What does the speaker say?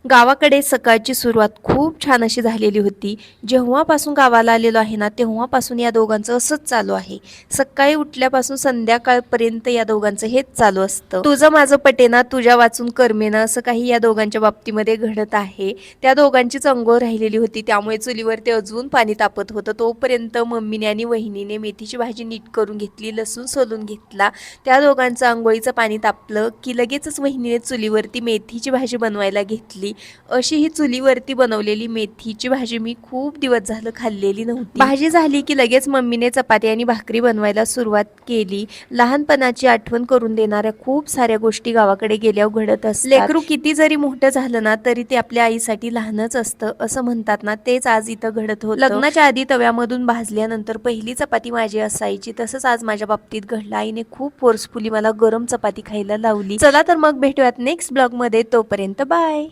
गावाकडे सकाळची सुरुवात खूप छान अशी झालेली होती. जेव्हापासून गावाला आलेलो आहे ना, तेव्हापासून या दोघांचं असंच चालू आहे. सकाळी उठल्यापासून संध्याकाळपर्यंत या दोघांचं हेच चालू असतं. तुझं माझं पटेना, तुझ्या वाचून करमेना, असं काही या दोघांच्या बाबतीमध्ये घडत आहे. त्या दोघांचीच अंघोळ राहिलेली होती, त्यामुळे चुलीवरती अजून पाणी तापत होतं. तोपर्यंत मम्मीने आणि वहिनीने मेथीची भाजी नीट करून घेतली, लसूण सोलून घेतला. त्या दोघांचं अंघोळीचं पाणी तापलं की लगेचच वहिनीने चुलीवरती मेथीची भाजी बनवायला घेतली. अशी ही चुलीवरती बनवलेली मेथीची भाजी मी खूप दिवस झालं खाल्लेली नव्हती. भाजी झाली की लगेच मम्मीने चपाती आणि भाकरी बनवायला सुरुवात केली. लहानपणाची आठवण करून देणाऱ्या खूप साऱ्या गोष्टी गावाकडे गेल्यावर घडत असतात. लेकरू किती जरी मोठं झालं ना तरी ते आपल्या आईसाठी लहानच असतं असं म्हणतात ना, तेच आज इथं घडत होतं. लग्नाच्या आधी तव्यामधून भाजल्यानंतर पहिली चपाती माझी असायची, तसंच आज माझ्या बाबतीत घडलं. आईने खूप फोर्सफुली मला गरम चपाती खायला लावली. चला तर मग भेटूयात नेक्स्ट ब्लॉग मध्ये. तोपर्यंत बाय.